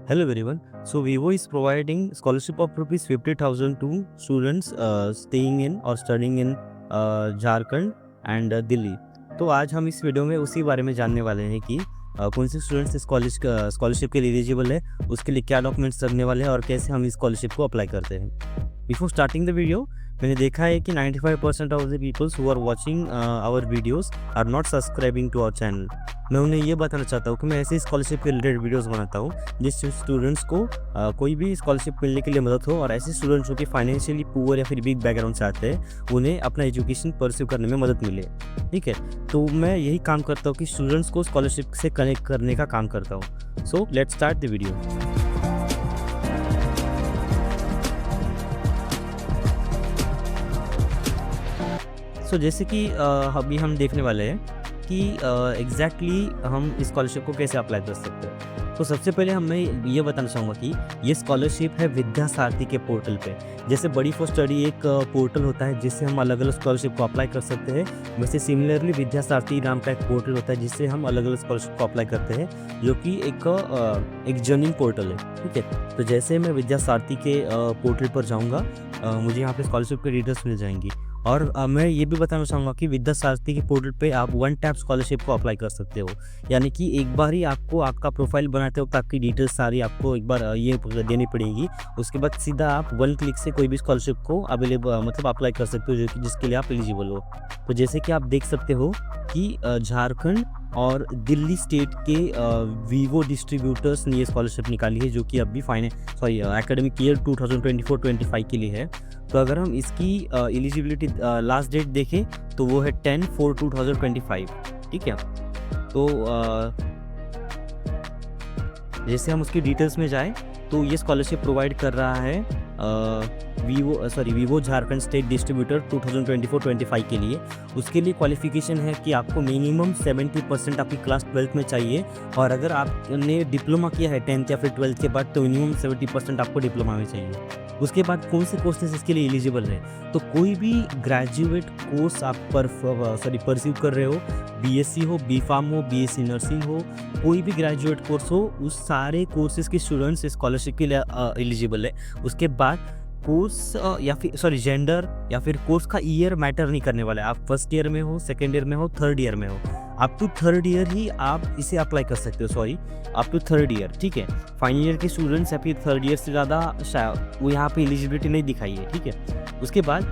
Hello everyone. So Vivo is providing scholarship of rupees 50,000 to students staying in or studying in Jharkhand and Delhi. तो आज हम इस video में उसी बारे में जानने वाले हैं कि कौन से स्टूडेंट्स स्कॉलरशिप के लिए एलिजिबल है, उसके लिए क्या डॉक्यूमेंट्स लगने वाले हैं और कैसे हम इस स्कॉलरशिप को अप्लाई करते हैं। बिफोर स्टार्टिंग द वीडियो, मैंने देखा है कि 95% of the peoples who are watching our videos are not subscribing to our channel. मैं उन्हें ये बताना चाहता हूँ कि मैं ऐसी स्कॉलरशिप के रिलेटेड वीडियोस बनाता हूँ जिससे स्टूडेंट्स को कोई भी स्कॉलरशिप मिलने के लिए मदद हो, और ऐसे स्टूडेंट्स जो कि फाइनेंशियली पुअर या फिर वीक बैकग्राउंड से आते हैं उन्हें अपना एजुकेशन परस्यू करने में मदद मिले। ठीक है, तो मैं यही काम करता हूँ कि स्टूडेंट्स को स्कॉलरशिप से कनेक्ट करने का काम करता हूँ। So let's start the video. जैसे कि अभी हम देखने वाले हैं कि एग्जैक्टली हम इस स्कॉलरशिप को कैसे अप्लाई कर सकते हैं। तो सबसे पहले मैं ये बताना चाहूँगा कि ये स्कॉलरशिप है विद्या सारथी के पोर्टल पे। जैसे बड़ी फॉर स्टडी एक पोर्टल होता है जिससे हम अलग अलग स्कॉलरशिप को अप्लाई कर सकते हैं, वैसे सिमिलरली विद्या सारथी नाम का एक पोर्टल होता है जिससे हम अलग अलग स्कॉलरशिप को अप्लाई करते हैं, जो कि एक जर्निंग पोर्टल है। ठीक है, तो जैसे मैं विद्या सारथी के पोर्टल पर जाऊँगा, मुझे यहाँ पे स्कॉलरशिप के डिटेल्स मिल जाएंगी। और मैं ये भी बताना चाहूँगा कि विद्या सारथी के पोर्टल पे आप वन टैप स्कॉलरशिप को अप्लाई कर सकते हो, यानी कि एक बार ही आपको आपका प्रोफाइल बनाते वक्त आपकी डिटेल्स सारी आपको एक बार ये देनी पड़ेगी। उसके बाद सीधा आप वन क्लिक से कोई भी स्कॉलरशिप को अप्लाई कर सकते हो, जो कि जिसके लिए आप एलिजिबल हो। तो जैसे कि आप देख सकते हो कि झारखंड और दिल्ली स्टेट के वीवो डिस्ट्रीब्यूटर्स ने ये स्कॉलरशिप निकाली है, जो कि अभी एकेडमिक ईयर 2024-25 के लिए है। तो अगर हम इसकी एलिजिबिलिटी लास्ट डेट देखें तो वो है 10/4/2025। ठीक है, तो जैसे हम उसकी डिटेल्स में जाएं तो ये स्कॉलरशिप प्रोवाइड कर रहा है वीवो झारखंड स्टेट डिस्ट्रीब्यूटर 2024-25 के लिए। उसके लिए क्वालिफिकेशन है कि आपको मिनिमम 70% आपकी क्लास 12th में चाहिए, और अगर आपने डिप्लोमा किया है 10th या फिर 12th के बाद तो मिनिमम 70% आपको डिप्लोमा में चाहिए। उसके बाद कौन से कोर्सेज इसके लिए एलिजिबल है, तो कोई भी ग्रेजुएट कोर्स आप परस्यू कर रहे हो, बीएससी हो, बी.फार्म हो, बीएससी नर्सिंग हो, कोई भी ग्रेजुएट कोर्स हो, उस सारे कोर्सेज के स्टूडेंट्स स्कॉलरशिप के लिए एलिजिबल है। उसके बाद कोर्स जेंडर या फिर कोर्स का ईयर मैटर नहीं करने वाला है। आप फर्स्ट ईयर में हो, सेकेंड ईयर में हो, थर्ड ईयर में हो, अप टू थर्ड ईयर ही आप इसे अप्लाई कर सकते हो। Up to third year. ठीक है, फाइनल ईयर के स्टूडेंट्स या फिर थर्ड ईयर से ज़्यादा वो यहाँ पे एलिजिबिलिटी नहीं दिखाई है। ठीक है, उसके बाद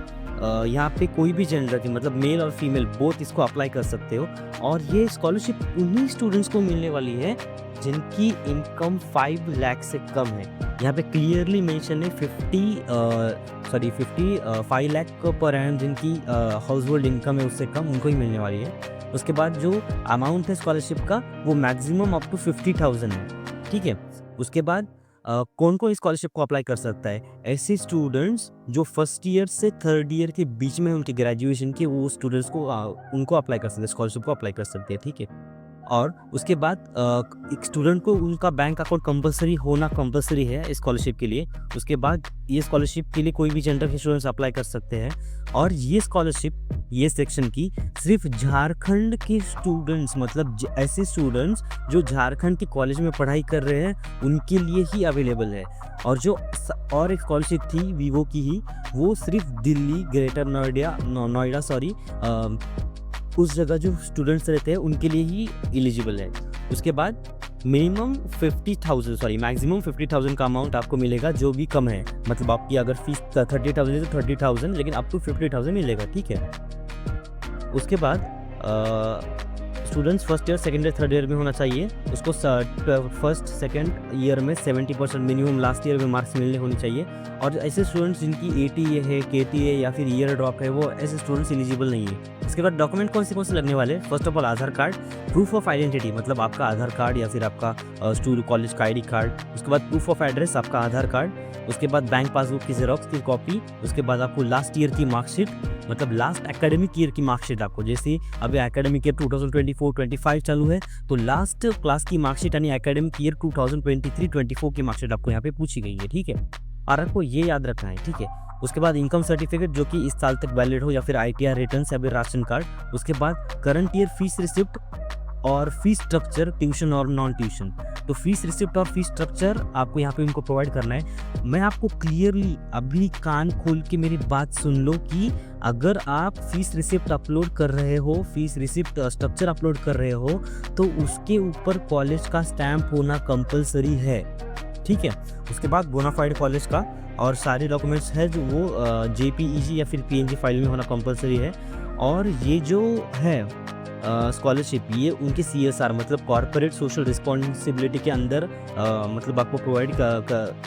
यहाँ पे कोई भी जेंडर के मतलब मेल और फीमेल बोथ इसको अप्लाई कर सकते हो, और ये स्कॉलरशिप उन्हीं स्टूडेंट्स को मिलने वाली है जिनकी इनकम 5 लाख से कम है। यहाँ पे क्लियरली मेंशन है 5 लाख पर एनम जिनकी हाउस होल्ड इनकम है उससे कम, उनको ही मिलने वाली है। उसके बाद जो अमाउंट है स्कॉलरशिप का वो मैक्सिमम अप टू 50,000 है। ठीक है, उसके बाद कौन कौन स्कॉलरशिप को अप्लाई कर सकता है, ऐसे स्टूडेंट्स जो फर्स्ट ईयर से थर्ड ईयर के बीच में उनके ग्रेजुएशन के वो स्टूडेंट्स को उनको अप्लाई कर सकते हैं, स्कॉलरशिप को अप्लाई कर सकते हैं। ठीक है, और उसके बाद एक स्टूडेंट को उनका बैंक अकाउंट कंपलसरी है स्कॉलरशिप के लिए। उसके बाद ये स्कॉलरशिप के लिए कोई भी जेंडर के स्टूडेंट्स अप्लाई कर सकते हैं, और ये स्कॉलरशिप ये सेक्शन की सिर्फ झारखंड के स्टूडेंट्स मतलब ऐसे स्टूडेंट्स जो झारखंड के कॉलेज में पढ़ाई कर रहे हैं उनके लिए ही अवेलेबल है। और जो और एक स्कॉलरशिप थी वीवो की ही, वो सिर्फ दिल्ली, ग्रेटर नोएडा उस जगह जो स्टूडेंट्स रहते हैं उनके लिए ही एलिजिबल है। उसके बाद मैक्सिमम 50,000 का अमाउंट आपको मिलेगा, जो भी कम है। मतलब आपकी अगर फीस 30,000 है तो 30,000, लेकिन अप टू 50,000 मिलेगा। ठीक है, उसके बाद students first year, second year, third year में होना चाहिए। उसको फर्स्ट सेकेंड ईयर में 70% मिनिमम लास्ट ईयर में मार्क्स मिलने होनी चाहिए। और ऐसे स्टूडेंट्स जिनकी ATA है, KTA है या फिर ईयर ड्रॉप है, वो ऐसे स्टूडेंट्स एलिजिबल नहीं है। इसके बाद डॉक्यूमेंट कौन से लगने वाले हैं, first of all Aadhaar card, proof of identity मतलब आपका आधार कार्ड या फिर आपका स्कूल कॉलेज का ID कार्ड। उसके बाद प्रूफ ऑफ एड्रेस आपका आधार कार्ड। उसके बाद बैंक पासबुक की जेरोक्स की कॉपी। उसके बाद आपको लास्ट ईयर की मार्कशीट मतलब लास्ट एकेडमिक ईयर की मार्कशीट आपको, जैसे अभी एकेडमिक ईयर 2024-25 चालू है तो लास्ट क्लास की मार्कशीट यानी एकेडमिक ईयर 2023-24 की मार्कशीट आपको यहाँ पे पूछी गई है। ठीक है, और आपको ये याद रखना है। ठीक है, उसके बाद इनकम सर्टिफिकेट जो कि इस साल तक वैलिड हो, या फिर ITR रिटर्न्स या फिर राशन कार्ड। उसके बाद करंट ईयर फीस रिसिप्ट और फीस स्ट्रक्चर, ट्यूशन और नॉन ट्यूशन। तो फीस रिसिप्ट और फीस स्ट्रक्चर आपको यहाँ पे उनको प्रोवाइड करना है। मैं आपको क्लियरली अभी कान खोल के मेरी बात सुन लो कि अगर आप फीस रिसिप्ट अपलोड कर रहे हो, फीस रिसिप्ट स्ट्रक्चर अपलोड कर रहे हो, तो उसके ऊपर कॉलेज का स्टैम्प होना कंपलसरी है, ठीक है। उसके बाद बोनाफाइड कॉलेज का और सारे डॉक्यूमेंट्स है जो वो जेपीईजी या फिर पीएनजी फाइल में होना कंपलसरी है। और ये जो है स्कॉलरशिप, ये उनके सीएसआर मतलब कॉर्पोरेट सोशल रिस्पॉन्सिबिलिटी के अंदर मतलब आपको प्रोवाइड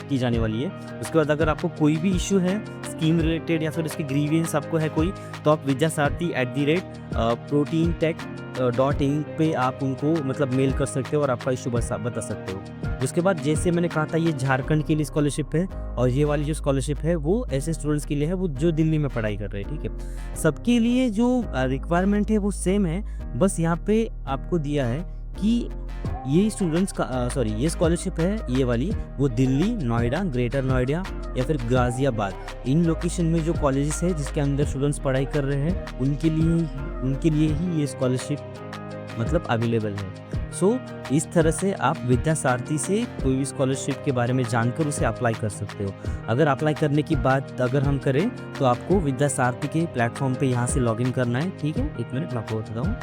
की जाने वाली है। उसके बाद अगर आपको कोई भी इशू है स्कीम रिलेटेड या फिर इसकी ग्रीवियंस आपको है कोई, तो आप vidyasarathi@proteintech.in पे आप उनको मतलब मेल कर सकते हो और आपका इशू बता सकते हो। उसके बाद जैसे मैंने कहा था, ये झारखंड के लिए स्कॉलरशिप है और ये वाली जो स्कॉलरशिप है वो ऐसे स्टूडेंट्स के लिए है वो जो दिल्ली में पढ़ाई कर रहे हैं, ठीक है। सबके लिए जो रिक्वायरमेंट है वो सेम है, बस यहाँ पे आपको दिया है कि ये स्टूडेंट्स का ये स्कॉलरशिप है ये वाली, वो दिल्ली, नोएडा, ग्रेटर नोएडा या फिर गाज़ियाबाद, इन लोकेशन में जो कॉलेजेस है जिसके अंदर स्टूडेंट्स पढ़ाई कर रहे हैं उनके लिए ही ये स्कॉलरशिप मतलब अवेलेबल है। सो इस तरह से आप विद्यासारथी से कोई भी स्कॉलरशिप के बारे में जानकर उसे अप्लाई कर सकते हो। अगर अप्लाई करने की बात अगर हम करें तो आपको विद्यासारथी के प्लेटफॉर्म पे यहाँ से लॉगिन करना है, ठीक है। एक मिनट मैं आपको बताता हूँ।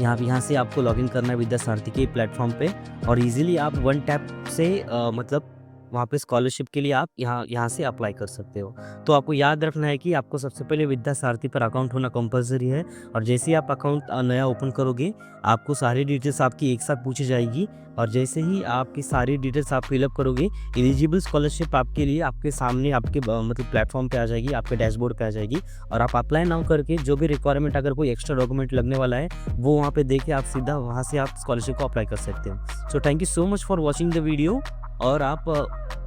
यहाँ से आपको लॉगिन करना है विद्यासारथी के प्लेटफॉर्म पे और इजीली आप वन टैप से मतलब वहाँ पे स्कॉलरशिप के लिए आप यहाँ से अप्लाई कर सकते हो। तो आपको याद रखना है कि आपको सबसे पहले विद्यासारथी पर अकाउंट होना कंपलसरी है और जैसे ही आप अकाउंट नया ओपन करोगे आपको सारी डिटेल्स आपकी एक साथ पूछी जाएगी और जैसे ही आपकी सारी डिटेल्स आप फिलअप करोगे, एलिजिबल स्कॉलरशिप आपके लिए आपके सामने आपके मतलब प्लेटफॉर्म पे आ जाएगी, आपके डैशबोर्ड पे आ जाएगी और आप अप्लाई नाउ करके जो भी रिक्वायरमेंट अगर कोई एक्स्ट्रा डॉक्यूमेंट लगने वाला है वो वहाँ पे देके आप सीधा वहाँ से आप स्कॉलरशिप को अप्लाई कर सकते हो। So thank you so much for watching the video और आप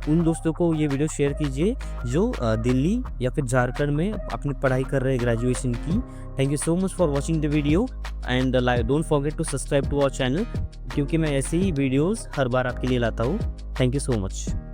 उन दोस्तों को ये वीडियो शेयर कीजिए जो दिल्ली या फिर झारखंड में अपनी पढ़ाई कर रहे हैं ग्रेजुएशन की। Thank you so much for watching the video and don't forget to subscribe to our channel क्योंकि मैं ऐसे ही वीडियोस हर बार आपके लिए लाता हूँ। Thank you so much.